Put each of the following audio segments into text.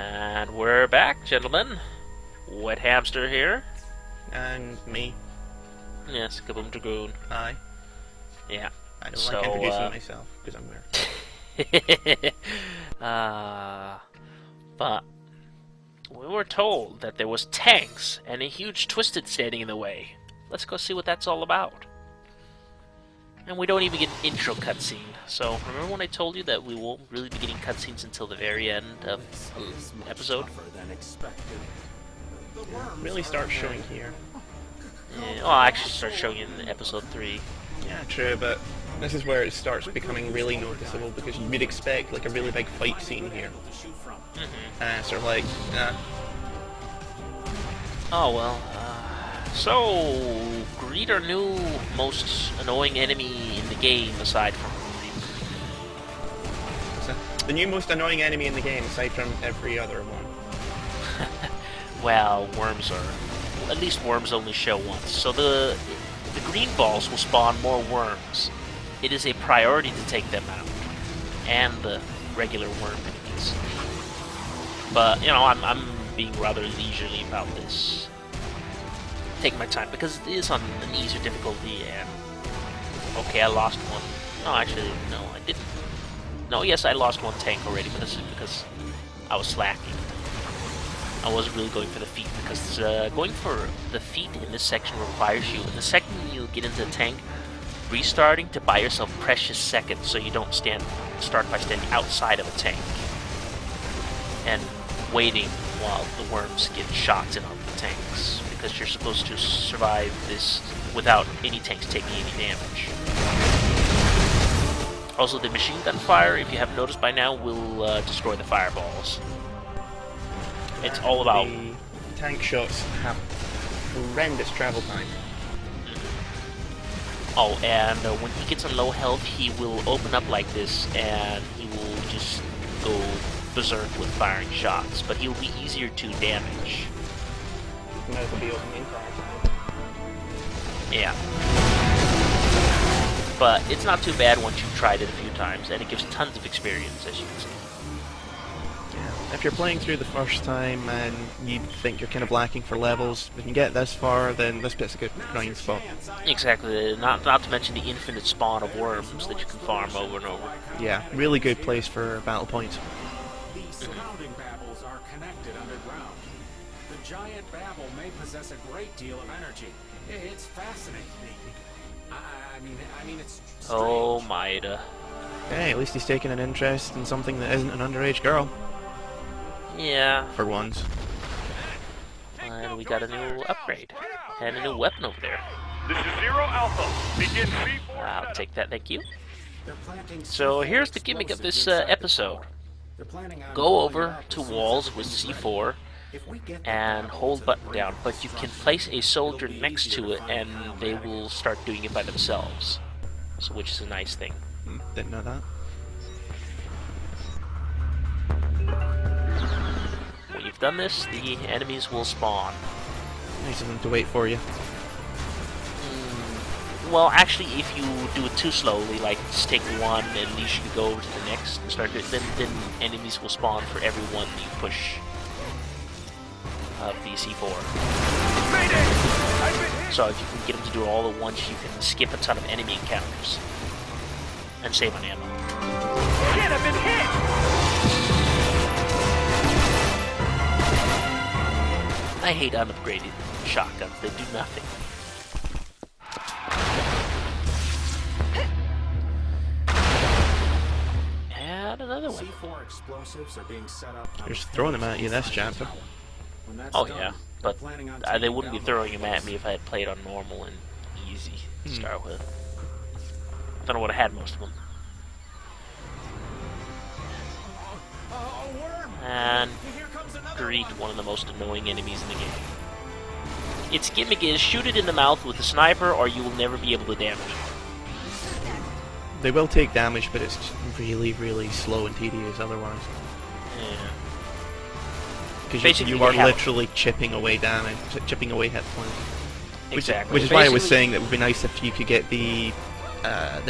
And we're back, gentlemen. Wet Hamster here. And me. Yes, Kaboom Dragoon. Hi. Yeah. I don't like introducing myself, because I'm weird. But we were told that there was tanks and a huge Twisted standing in the way. Let's go see what that's all about. And we don't even get an intro cutscene. So remember when I told you that we won't really be getting cutscenes until the very end of the episode? Really start showing here. Yeah, well, I actually start showing you in episode 3. Yeah, true, but this is where it starts becoming really noticeable, because you'd expect like a really big fight scene here. Sort of like, Oh well, so greet our new most annoying enemy in the game aside from Reaper. the new most annoying enemy in the game, aside from every other one. Well, worms are... At least worms only show once. So the green balls will spawn more worms. It is a priority to take them out. And the regular worm enemies. But, you know, I'm being rather leisurely about this. Take my time, because it is on an easier difficulty, and... Okay, I lost one. No, actually, no, I didn't. No, yes, I lost one tank already, but this is because I was slacking. I wasn't really going for the feet, because going for the feet in this section requires you, in the second you get into the tank, restarting to buy yourself precious seconds so you don't start by standing outside of a tank and waiting while the worms get shots in on the tanks, because you're supposed to survive this without any tanks taking any damage. Also, the machine gun fire, if you haven't noticed by now, will destroy the fireballs. It's all about... The tank shots have horrendous travel time. Oh, and when he gets on low health, he will open up like this, and he will just go berserk with firing shots. But he'll be easier to damage. Might as well be open the entire time. Yeah. But it's not too bad once you've tried it a few times, and it gives tons of experience, as you can see. If you're playing through the first time and you think you're kind of lacking for levels, if you get this far, then this bit's a good grind spot. Exactly, not to mention the infinite spawn of worms that you can farm over and over. Yeah, really good place for battle points. The surrounding babbles are connected underground. The giant babble may possess a great deal of energy. It's fascinating. I mean, it's strange. Oh, Maida. Hey, at least he's taking an interest in something that isn't an underage girl. Yeah. For once. And we got a new upgrade. And a new weapon over there. This is Zero Alpha. Begin C4. I'll take that, thank you. They're planting So C4 here's the gimmick of this explosives inside episode. the tunnel. They're planning on Go blowing over up to as soon walls as with it's C4 ready. If we get the and babble hold to the button brink down, of but you can destruction, place a soldier it'll be next easier to it find and how they bad it will is. start doing it by themselves. So which is a nice thing. Didn't know that. When you've done this, the enemies will spawn. Nice of them to wait for you. Well, actually, if you do it too slowly, like just take one and leisurely go over to the next and start it, then enemies will spawn for every one you push of the C4. So if you can get them to do it all at once, you can skip a ton of enemy encounters and save on ammo. Shit, I've been hit! I hate unupgraded shotguns; they do nothing. And another one. C4 explosives are being set up. They're just throwing them at you this chapter. When that's Oh done, yeah, they're but planning on they taking wouldn't be down throwing the them at walls. me if I had played on normal and easy to start with. Then I would have had most of them. Oh, worm! And Here comes another greet one. one of the most annoying enemies in the game. Its gimmick is shoot it in the mouth with a sniper or you will never be able to damage it. They will take damage, but it's really, really slow and tedious otherwise. Yeah. Because Basically, you are they have- literally chipping away damage, chipping away hit points. Exactly. Which is why I was Basically- saying that it would be nice if you could get the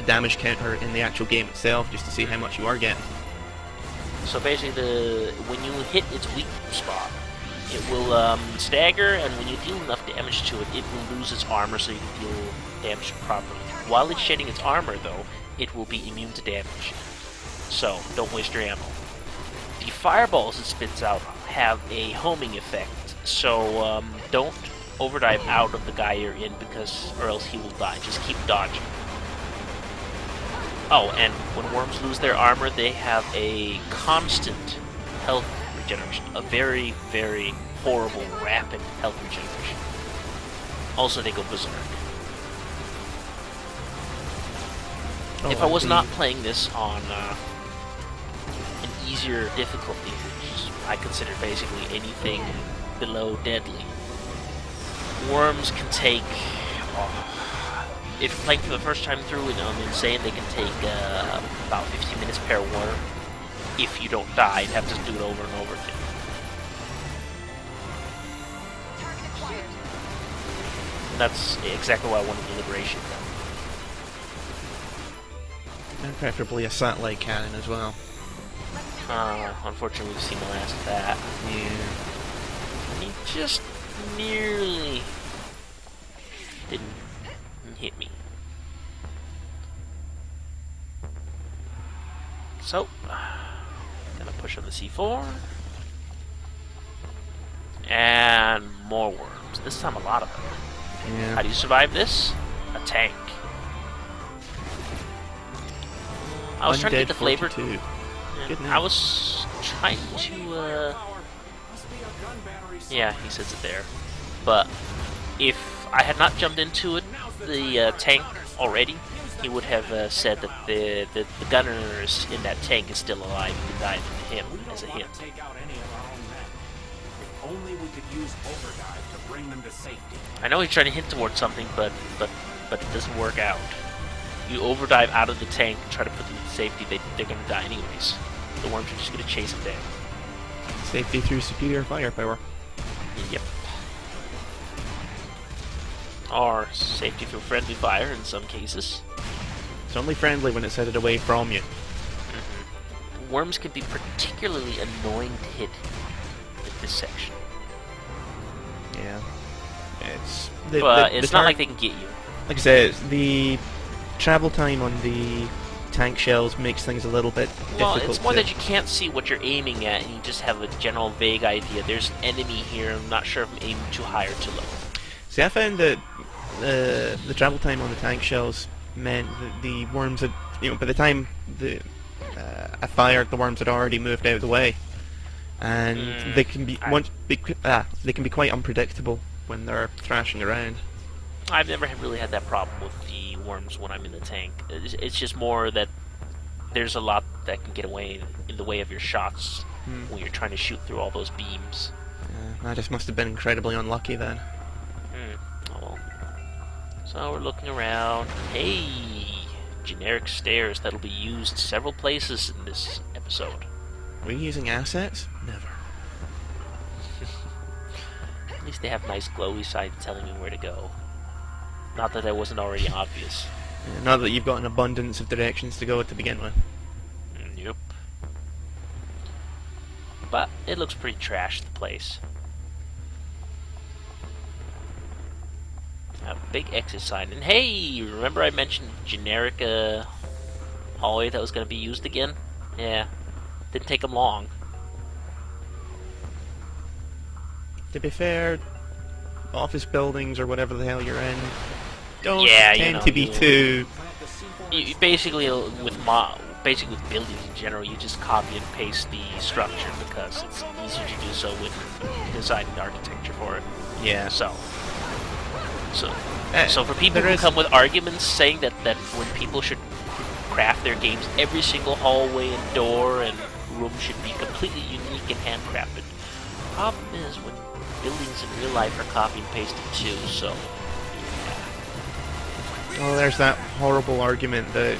damage counter in the actual game itself, just to see how much you are getting. So basically, when you hit its weak spot, it will stagger, and when you deal enough damage to it, it will lose its armor so you can deal damage properly. While it's shedding its armor, though, it will be immune to damage. So, don't waste your ammo. The fireballs it spits out have a homing effect, so don't overdive out of the guy you're in, or else he will die. Just keep dodging. Oh, and when worms lose their armor, they have a constant health regeneration. A very, very horrible, rapid health regeneration. Also, they go berserk. Oh, If I was the- not playing this on an easier difficulty, which I consider basically anything below deadly, worms can take... if you're playing for the first time through, and I'm insane, they can take about 15 minutes per worm. If you don't die, you'd have to do it over and over again. And that's exactly why I wanted the Liberation gun. And preferably a satellite cannon as well. Unfortunately, we've seen the last of that. Yeah. And he just nearly didn't hit me. So, gonna push on the C4. And more worms. This time a lot of them. Yeah. How do you survive this? A tank. I was trying to get the flavor. 42. Good I name. was trying to, yeah, he says it there. But if I had not jumped into it, the tank already, he would have said that the gunner in that tank is still alive. He died to him as a hint. Take out any of our own men. If only we could use overdrive to bring them to safety. I know he's trying to hint towards something, but it doesn't work out. You overdive out of the tank and try to put them to safety, they're going to die anyways. The worms are just going to chase them down. Safety through superior firepower. Yep. Or safety through friendly fire in some cases. It's only friendly when it's headed away from you. Worms can be particularly annoying to hit in this section. Yeah. It's But it's not tar- like they can get you. Like I said, the travel time on the tank shells makes things a little bit Well, difficult. it's more to- that you can't see what you're aiming at, and you just have a general vague idea. There's an enemy here, I'm not sure if I'm aiming too high or too low. See, I found that the travel time on the tank shells meant that the worms had, by the time I fired, the worms had already moved out of the way, and they can be they can be quite unpredictable when they're thrashing around. I've never really had that problem with the worms when I'm in the tank. It's just more that there's a lot that can get away in the way of your shots when you're trying to shoot through all those beams. I just must have been incredibly unlucky then. Oh well. So we're looking around. Hey! Generic stairs that'll be used several places in this episode. Were you using assets? Never. At least they have nice glowy sides telling me where to go. Not that wasn't already obvious. Not that you've got an abundance of directions to go to begin with. Yep. But it looks pretty trash, the place. A big exit sign. And hey, remember I mentioned generic hallway that was going to be used again? Yeah. Didn't take them long. To be fair, office buildings or whatever the hell you're in don't Yeah, tend to be you- too... You basically, with buildings in general, you just copy and paste the structure because it's easier to do so when designing the architecture for it. Yeah. So Uh, for people there who is- come with arguments saying that when people should craft their games, every single hallway and door and room should be completely unique and handcrafted. The problem is when buildings in real life are copy and pasted too, so Well, there's that horrible argument that,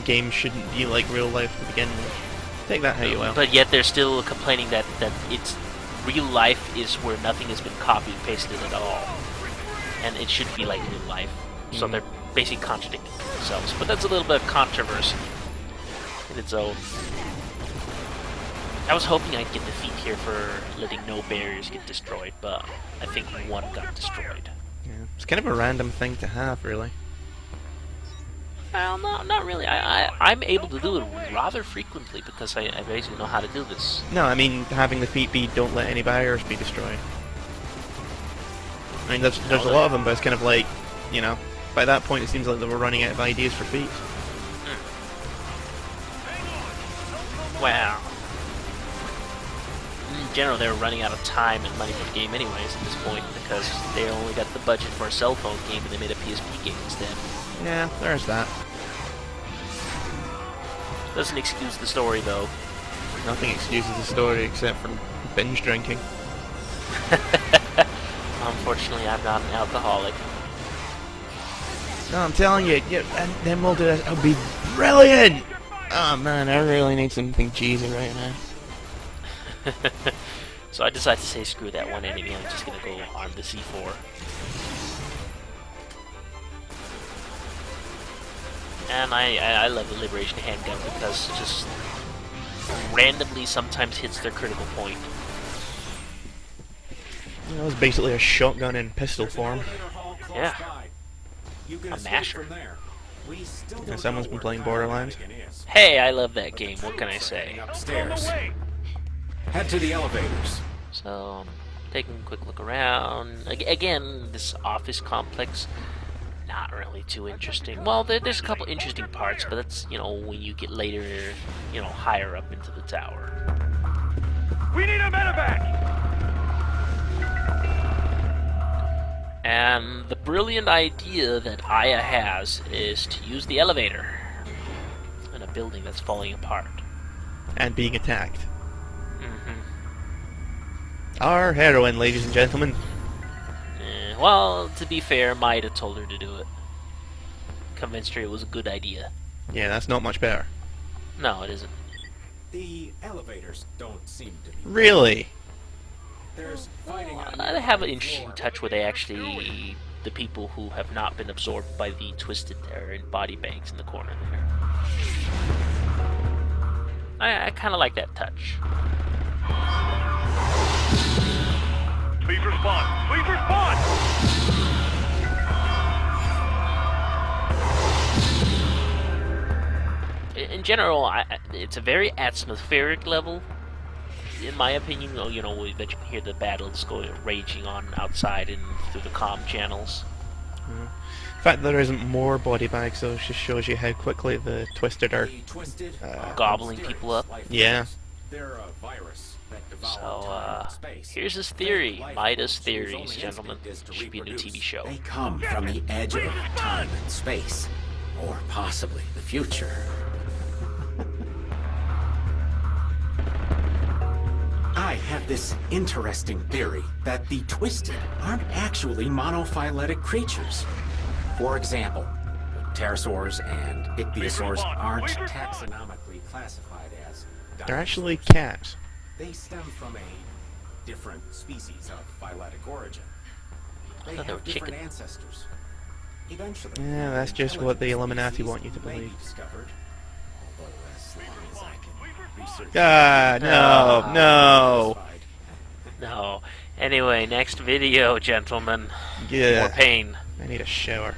games shouldn't be like real life to begin with. Take that how you will. but yet they're still complaining that it's real life is where nothing has been copied and pasted at all. And it should be like real life. So they're basically contradicting themselves. But that's a little bit of controversy in its own. I was hoping I'd get defeat here for letting no barriers get destroyed, but I think one got destroyed. Yeah. It's kind of a random thing to have, really. Well, not really. I'm able to do it rather frequently because I basically know how to do this. No, I mean having the feat be don't let any barriers be destroyed. I mean, there's a lot of them, but it's kind of like, you know, by that point it seems like they were running out of ideas for feats. Wow. In general, they were running out of time and money for the game anyways at this point because they only got the budget for a cell phone game and they made a PSP game instead. Yeah, there's that. Doesn't excuse the story though. Nothing excuses the story except for binge drinking. Unfortunately, I'm not an alcoholic. No, I'm telling you, and then we'll do this. It'll be brilliant! Oh man, I really need something cheesy right now. So I decided to say screw that one enemy, I'm just gonna go arm the C4. And I love the Liberation handgun because it just randomly sometimes hits their critical point. You know, it's basically a shotgun in pistol form. Yeah. You can A escape masher. from there. We still Yeah, don't someone's know been where playing Kyle Borderlands. Flanagan is. Hey, I love that game, what can I say? Upstairs. Head to the elevators. So, taking a quick look around. Again, this office complex, not really too interesting. Well, there's a couple interesting parts, but that's, you know, when you get later, you know, higher up into the tower. We need a medevac! And the brilliant idea that Aya has is to use the elevator in a building that's falling apart. And being attacked. Mm-hmm. Our heroine, ladies and gentlemen. Well, to be fair, Maida told her to do it. Convinced her it was a good idea. Yeah, that's not much better. No, it isn't. The elevators don't seem to be. Really? There's fighting on They have an interesting touch where they actually, the people who have not been absorbed by the twisted are in body banks in the corner there. I kind of like that touch. Please respond! Please respond! In general, it's a very atmospheric level, in my opinion. You know, that you can hear the battles raging on outside and through the comm channels. The fact that there isn't more body bags, though, just shows you how quickly the Twisted are. The twisted Gobbling people up. Yeah. They're a virus that devour So, time and space. here's his theory. Maida's theories, gentlemen. Should be a new TV show. They come from the edge of time and space, or possibly the future. I have this interesting theory that the Twisted aren't actually monophyletic creatures. For example, pterosaurs and ichthyosaurs aren't taxonomically classified as They're actually dinosaurs. cats. They stem from a different species of phyletic origin. They thought they were have different chicken. ancestors. Eventually, Yeah, that's just what the Illuminati want you to may be believe. discovered, although as long as I can research Ah, no, no. No. Anyway, next video, gentlemen. More Yeah. pain. I need a shower.